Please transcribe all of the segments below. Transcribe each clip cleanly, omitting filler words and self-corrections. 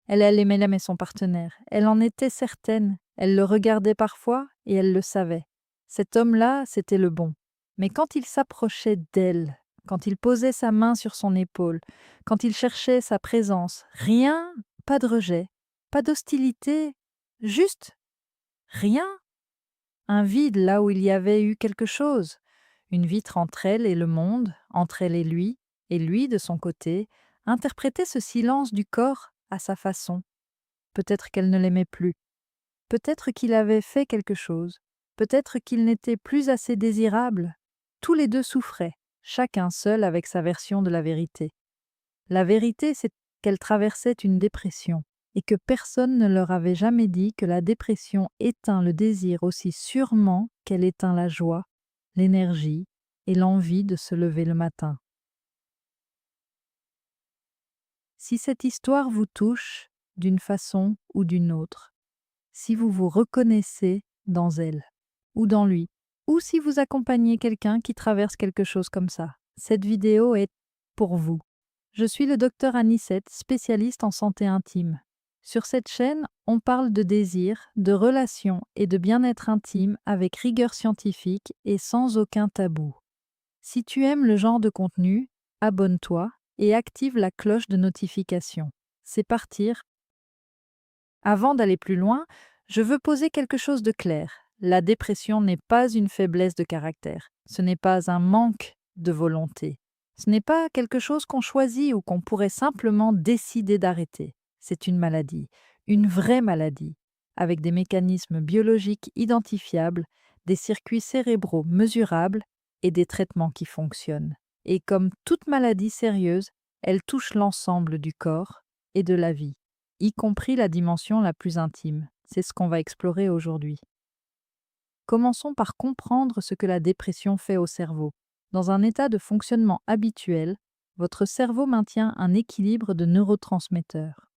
Elle aimait son partenaire. Elle en était certaine. Elle le regardait parfois et elle le savait. Cet homme-là, c'était le bon. Mais quand il s'approchait d'elle, quand il posait sa main sur son épaule, quand il cherchait sa présence, rien, pas de rejet, pas d'hostilité, juste rien. Un vide là où il y avait eu quelque chose. Une vitre entre elle et le monde, entre elle et lui de son côté, interprétait ce silence du corps à sa façon. Peut-être qu'elle ne l'aimait plus. Peut-être qu'il avait fait quelque chose. Peut-être qu'il n'était plus assez désirable. Tous les deux souffraient, chacun seul avec sa version de la vérité. La vérité, c'est qu'elle traversait une dépression et que personne ne leur avait jamais dit que la dépression éteint le désir aussi sûrement qu'elle éteint la joie, l'énergie et l'envie de se lever le matin. Si cette histoire vous touche d'une façon ou d'une autre, si vous vous reconnaissez dans elle ou dans lui, ou si vous accompagnez quelqu'un qui traverse quelque chose comme ça, cette vidéo est pour vous. Je suis le docteur Anicette, spécialiste en santé intime. Sur cette chaîne, on parle de désir, de relations et de bien-être intime avec rigueur scientifique et sans aucun tabou. Si tu aimes le genre de contenu, abonne-toi et active la cloche de notification. C'est partir. Avant d'aller plus loin, je veux poser quelque chose de clair. La dépression n'est pas une faiblesse de caractère. Ce n'est pas un manque de volonté. Ce n'est pas quelque chose qu'on choisit ou qu'on pourrait simplement décider d'arrêter. C'est une maladie, une vraie maladie, avec des mécanismes biologiques identifiables, des circuits cérébraux mesurables et des traitements qui fonctionnent. Et comme toute maladie sérieuse, elle touche l'ensemble du corps et de la vie, y compris la dimension la plus intime. C'est ce qu'on va explorer aujourd'hui. Commençons par comprendre ce que la dépression fait au cerveau. Dans un état de fonctionnement habituel, votre cerveau maintient un équilibre de neurotransmetteurs,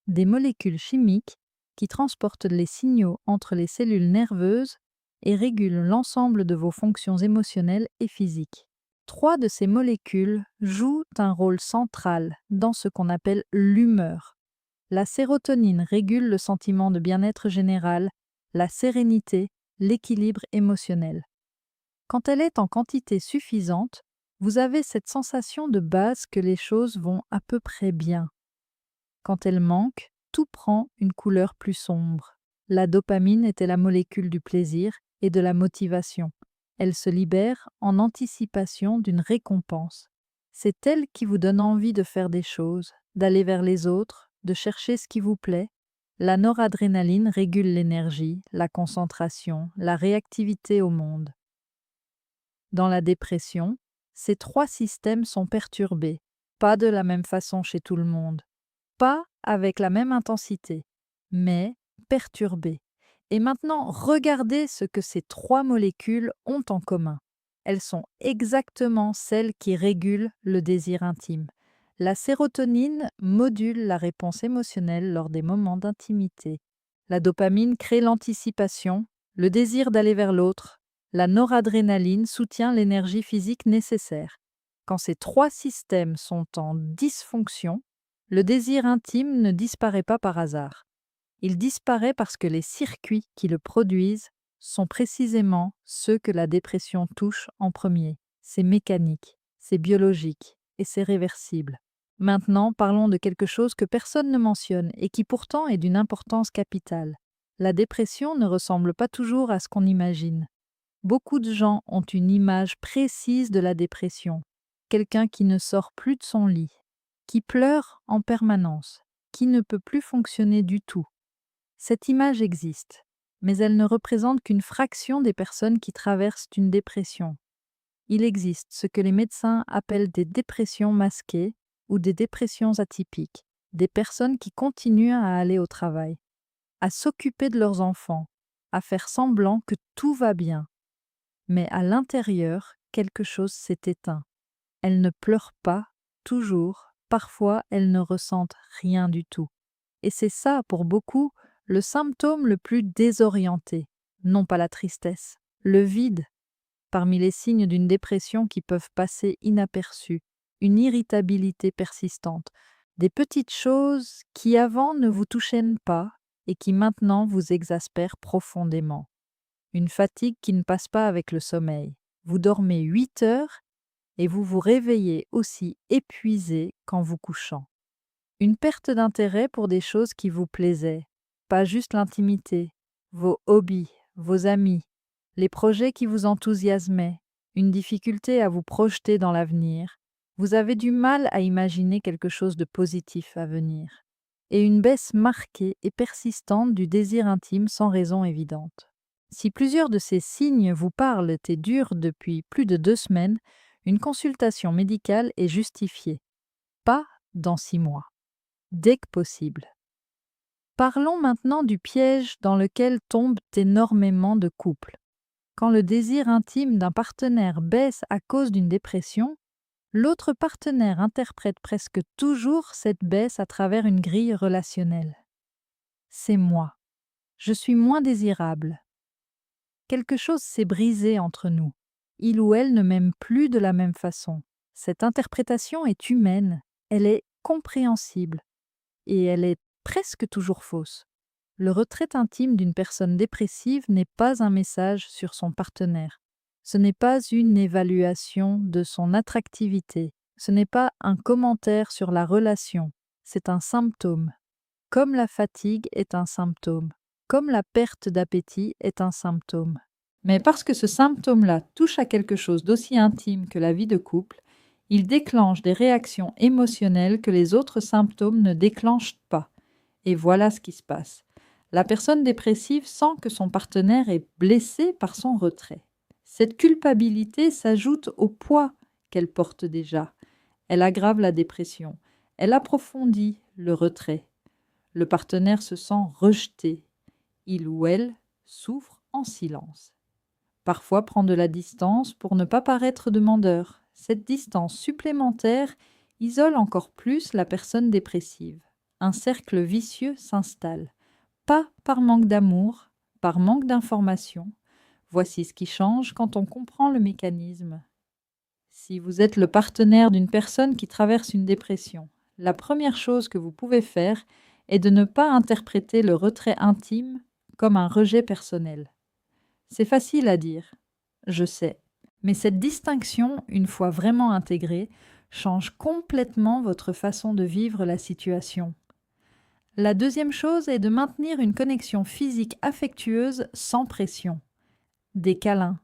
des molécules chimiques qui transportent les signaux entre les cellules nerveuses et régulent l'ensemble de vos fonctions émotionnelles et physiques. 3 de ces molécules jouent un rôle central dans ce qu'on appelle l'humeur. La sérotonine régule le sentiment de bien-être général, la sérénité, l'équilibre émotionnel. Quand elle est en quantité suffisante, vous avez cette sensation de base que les choses vont à peu près bien. Quand elle manque, tout prend une couleur plus sombre. La dopamine était la molécule du plaisir et de la motivation. Elle se libère en anticipation d'une récompense. C'est elle qui vous donne envie de faire des choses, d'aller vers les autres, de chercher ce qui vous plaît. La noradrénaline régule l'énergie, la concentration, la réactivité au monde. Dans la dépression, ces 3 systèmes sont perturbés, pas de la même façon chez tout le monde, pas avec la même intensité, mais perturbés. Et maintenant, regardez ce que ces 3 molécules ont en commun. Elles sont exactement celles qui régulent le désir intime. La sérotonine module la réponse émotionnelle lors des moments d'intimité. La dopamine crée l'anticipation, le désir d'aller vers l'autre. La noradrénaline soutient l'énergie physique nécessaire. Quand ces 3 systèmes sont en dysfonction, le désir intime ne disparaît pas par hasard. Il disparaît parce que les circuits qui le produisent sont précisément ceux que la dépression touche en premier. C'est mécanique, c'est biologique et c'est réversible. Maintenant, parlons de quelque chose que personne ne mentionne et qui pourtant est d'une importance capitale. La dépression ne ressemble pas toujours à ce qu'on imagine. Beaucoup de gens ont une image précise de la dépression. Quelqu'un qui ne sort plus de son lit, qui pleure en permanence, qui ne peut plus fonctionner du tout. Cette image existe, mais elle ne représente qu'une fraction des personnes qui traversent une dépression. Il existe ce que les médecins appellent des dépressions masquées ou des dépressions atypiques, des personnes qui continuent à aller au travail, à s'occuper de leurs enfants, à faire semblant que tout va bien. Mais à l'intérieur, quelque chose s'est éteint. Elles ne pleurent pas, toujours, parfois elles ne ressentent rien du tout. Et c'est ça, pour beaucoup, le symptôme le plus désorienté. Non pas la tristesse, le vide. Parmi les signes d'une dépression qui peuvent passer inaperçus, une irritabilité persistante, Des petites choses qui avant ne vous touchaient pas et qui maintenant vous exaspèrent profondément. Une fatigue qui ne passe pas avec le sommeil. Vous dormez 8 heures et vous vous réveillez aussi épuisé qu'en vous couchant. Une perte d'intérêt pour des choses qui vous plaisaient, pas juste l'intimité, vos hobbies, vos amis, les projets qui vous enthousiasmaient, une difficulté à vous projeter dans l'avenir. Vous avez du mal à imaginer quelque chose de positif à venir. Et une baisse marquée et persistante du désir intime sans raison évidente. Si plusieurs de ces signes vous parlent et durent depuis plus de 2 semaines, une consultation médicale est justifiée. Pas dans 6 mois. Dès que possible. Parlons maintenant du piège dans lequel tombent énormément de couples. Quand le désir intime d'un partenaire baisse à cause d'une dépression, l'autre partenaire interprète presque toujours cette baisse à travers une grille relationnelle. C'est moi. Je suis moins désirable. Quelque chose s'est brisé entre nous. Il ou elle ne m'aime plus de la même façon. Cette interprétation est humaine, elle est compréhensible et elle est presque toujours fausse. Le retrait intime d'une personne dépressive n'est pas un message sur son partenaire. Ce n'est pas une évaluation de son attractivité. Ce n'est pas un commentaire sur la relation. C'est un symptôme. Comme la fatigue est un symptôme. Comme la perte d'appétit est un symptôme. Mais parce que ce symptôme-là touche à quelque chose d'aussi intime que la vie de couple, il déclenche des réactions émotionnelles que les autres symptômes ne déclenchent pas. Et voilà ce qui se passe. La personne dépressive sent que son partenaire est blessé par son retrait. Cette culpabilité s'ajoute au poids qu'elle porte déjà. Elle aggrave la dépression. Elle approfondit le retrait. Le partenaire se sent rejeté. Il ou elle souffre en silence. Parfois prend de la distance pour ne pas paraître demandeur. Cette distance supplémentaire isole encore plus la personne dépressive. Un cercle vicieux s'installe. Pas par manque d'amour, par manque d'information. Voici ce qui change quand on comprend le mécanisme. Si vous êtes le partenaire d'une personne qui traverse une dépression, la première chose que vous pouvez faire est de ne pas interpréter le retrait intime comme un rejet personnel. C'est facile à dire, je sais, mais cette distinction, une fois vraiment intégrée, change complètement votre façon de vivre la situation. La deuxième chose est de maintenir une connexion physique affectueuse sans pression. Des câlins,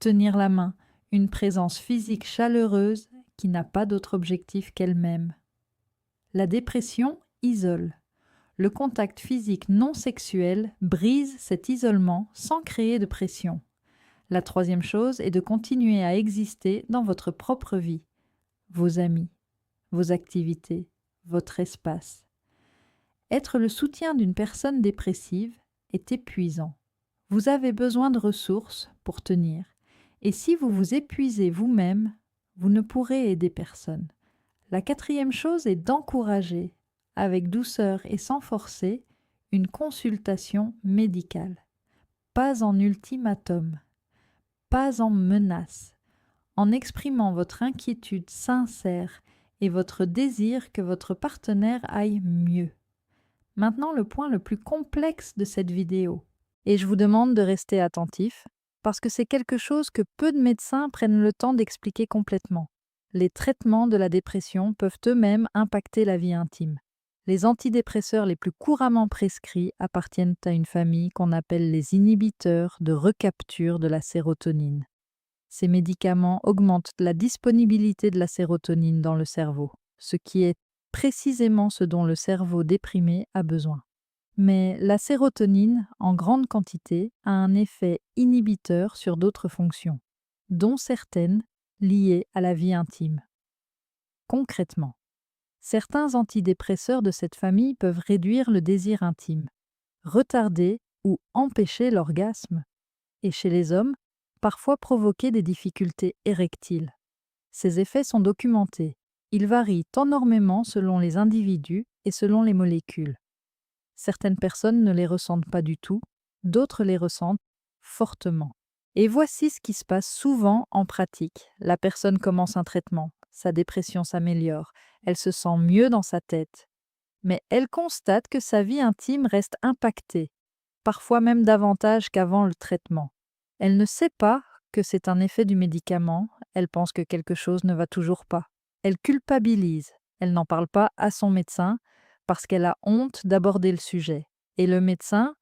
tenir la main, une présence physique chaleureuse qui n'a pas d'autre objectif qu'elle-même. La dépression isole. Le contact physique non sexuel brise cet isolement sans créer de pression. La troisième chose est de continuer à exister dans votre propre vie, vos amis, vos activités, votre espace. Être le soutien d'une personne dépressive est épuisant. Vous avez besoin de ressources pour tenir. Et si vous vous épuisez vous-même, vous ne pourrez aider personne. La quatrième chose est d'encourager, avec douceur et sans forcer, une consultation médicale. Pas en ultimatum, pas en menace, en exprimant votre inquiétude sincère et votre désir que votre partenaire aille mieux. Maintenant, le point le plus complexe de cette vidéo. Et je vous demande de rester attentif, parce que c'est quelque chose que peu de médecins prennent le temps d'expliquer complètement. Les traitements de la dépression peuvent eux-mêmes impacter la vie intime. Les antidépresseurs les plus couramment prescrits appartiennent à une famille qu'on appelle les inhibiteurs de recapture de la sérotonine. Ces médicaments augmentent la disponibilité de la sérotonine dans le cerveau, ce qui est précisément ce dont le cerveau déprimé a besoin. Mais la sérotonine, en grande quantité, a un effet inhibiteur sur d'autres fonctions, dont certaines liées à la vie intime. Concrètement, certains antidépresseurs de cette famille peuvent réduire le désir intime, retarder ou empêcher l'orgasme, et chez les hommes, parfois provoquer des difficultés érectiles. Ces effets sont documentés. Ils varient énormément selon les individus et selon les molécules. Certaines personnes ne les ressentent pas du tout, d'autres les ressentent fortement. Et voici ce qui se passe souvent en pratique. La personne commence un traitement. sa dépression s'améliore, elle se sent mieux dans sa tête. Mais elle constate que sa vie intime reste impactée, parfois même davantage qu'avant le traitement. Elle ne sait pas que c'est un effet du médicament, elle pense que quelque chose ne va toujours pas. Elle culpabilise, elle n'en parle pas à son médecin parce qu'elle a honte d'aborder le sujet. Et le médecin,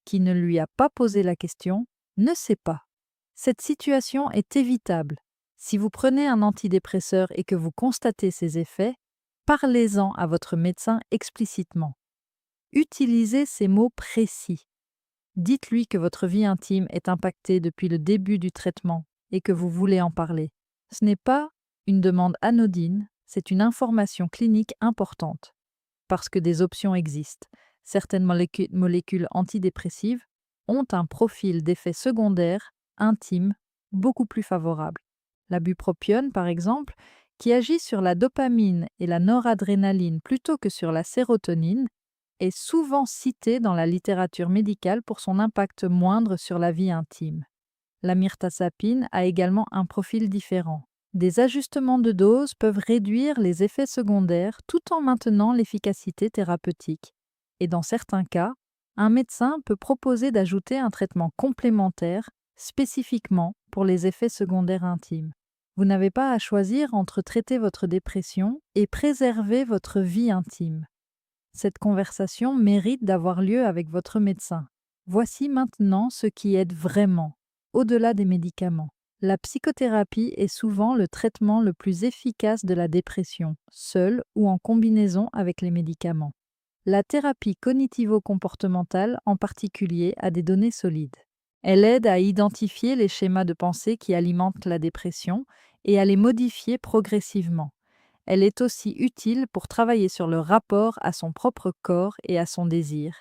qui ne lui a pas posé la question, ne sait pas. Cette situation est évitable. Si vous prenez un antidépresseur et que vous constatez ses effets, parlez-en à votre médecin explicitement. Utilisez ces mots précis. Dites-lui que votre vie intime est impactée depuis le début du traitement et que vous voulez en parler. Ce n'est pas une demande anodine, c'est une information clinique importante. Parce que des options existent. Certaines molécules antidépressives ont un profil d'effets secondaires intimes beaucoup plus favorable. La bupropion, par exemple, qui agit sur la dopamine et la noradrénaline plutôt que sur la sérotonine, est souvent citée dans la littérature médicale pour son impact moindre sur la vie intime. La mirtazapine a également un profil différent. Des ajustements de dose peuvent réduire les effets secondaires tout en maintenant l'efficacité thérapeutique. Et dans certains cas, un médecin peut proposer d'ajouter un traitement complémentaire spécifiquement pour les effets secondaires intimes. Vous n'avez pas à choisir entre traiter votre dépression et préserver votre vie intime. Cette conversation mérite d'avoir lieu avec votre médecin. Voici maintenant ce qui aide vraiment, au-delà des médicaments. La psychothérapie est souvent le traitement le plus efficace de la dépression, seul ou en combinaison avec les médicaments. La thérapie cognitivo-comportementale en particulier a des données solides. Elle aide à identifier les schémas de pensée qui alimentent la dépression et à les modifier progressivement. Elle est aussi utile pour travailler sur le rapport à son propre corps et à son désir,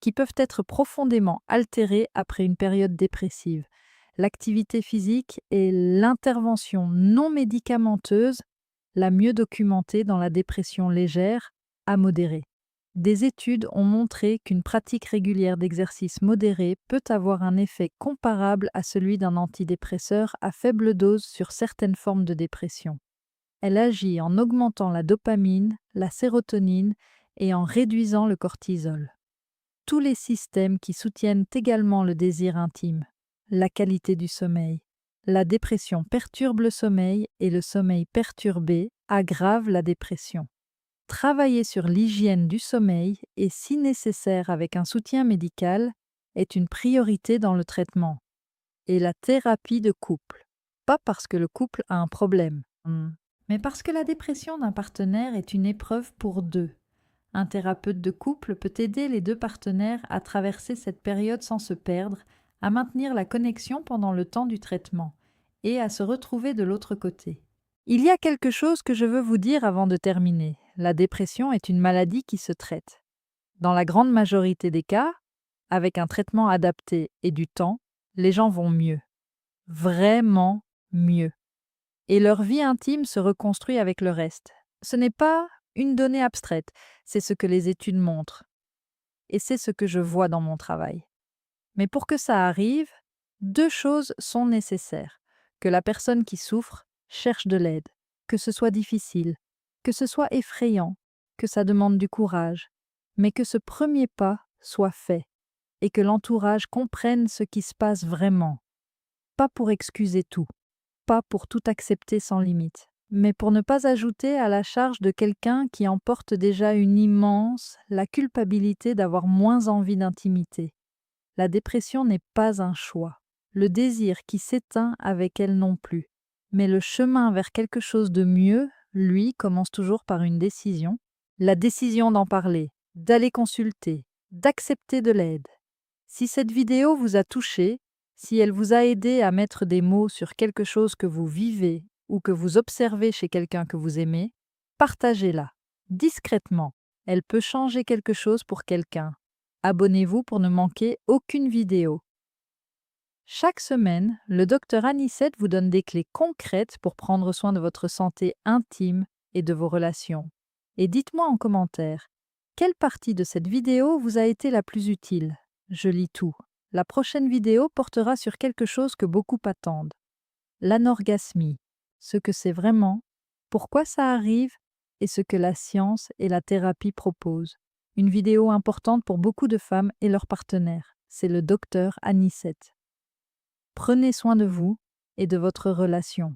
qui peuvent être profondément altérés après une période dépressive. L'activité physique est l'intervention non médicamenteuse la mieux documentée dans la dépression légère à modérée. Des études ont montré qu'une pratique régulière d'exercice modéré peut avoir un effet comparable à celui d'un antidépresseur à faible dose sur certaines formes de dépression. Elle agit en augmentant la dopamine, la sérotonine et en réduisant le cortisol. Tous les systèmes qui soutiennent également le désir intime, la qualité du sommeil. La dépression perturbe le sommeil et le sommeil perturbé aggrave la dépression. Travailler sur l'hygiène du sommeil et, si nécessaire avec un soutien médical, est une priorité dans le traitement. Et la thérapie de couple. Pas parce que le couple a un problème, mais parce que la dépression d'un partenaire est une épreuve pour deux. Un thérapeute de couple peut aider les deux partenaires à traverser cette période sans se perdre, à maintenir la connexion pendant le temps du traitement et à se retrouver de l'autre côté. Il y a quelque chose que je veux vous dire avant de terminer. La dépression est une maladie qui se traite. Dans la grande majorité des cas, avec un traitement adapté et du temps, les gens vont mieux. Vraiment mieux. Et leur vie intime se reconstruit avec le reste. Ce n'est pas une donnée abstraite, c'est ce que les études montrent. Et c'est ce que je vois dans mon travail. Mais pour que ça arrive, deux choses sont nécessaires. Que la personne qui souffre cherche de l'aide, que ce soit difficile, que ce soit effrayant, que ça demande du courage, mais que ce premier pas soit fait et que l'entourage comprenne ce qui se passe vraiment. Pas pour excuser tout, pas pour tout accepter sans limite, mais pour ne pas ajouter à la charge de quelqu'un qui en porte déjà une immense, la culpabilité d'avoir moins envie d'intimité. La dépression n'est pas un choix, le désir qui s'éteint avec elle non plus. Mais le chemin vers quelque chose de mieux, lui, commence toujours par une décision. La décision d'en parler, d'aller consulter, d'accepter de l'aide. Si cette vidéo vous a touché, si elle vous a aidé à mettre des mots sur quelque chose que vous vivez ou que vous observez chez quelqu'un que vous aimez, partagez-la, discrètement. Elle peut changer quelque chose pour quelqu'un. Abonnez-vous pour ne manquer aucune vidéo. Chaque semaine, le docteur Anicette vous donne des clés concrètes pour prendre soin de votre santé intime et de vos relations. Et dites-moi en commentaire, quelle partie de cette vidéo vous a été la plus utile? Je lis tout. La prochaine vidéo portera sur quelque chose que beaucoup attendent. L'anorgasmie, ce que c'est vraiment pourquoi ça arrive et ce que la science et la thérapie proposent. Une vidéo importante pour beaucoup de femmes et leurs partenaires. C'est le docteur Anicet. Prenez soin de vous et de votre relation.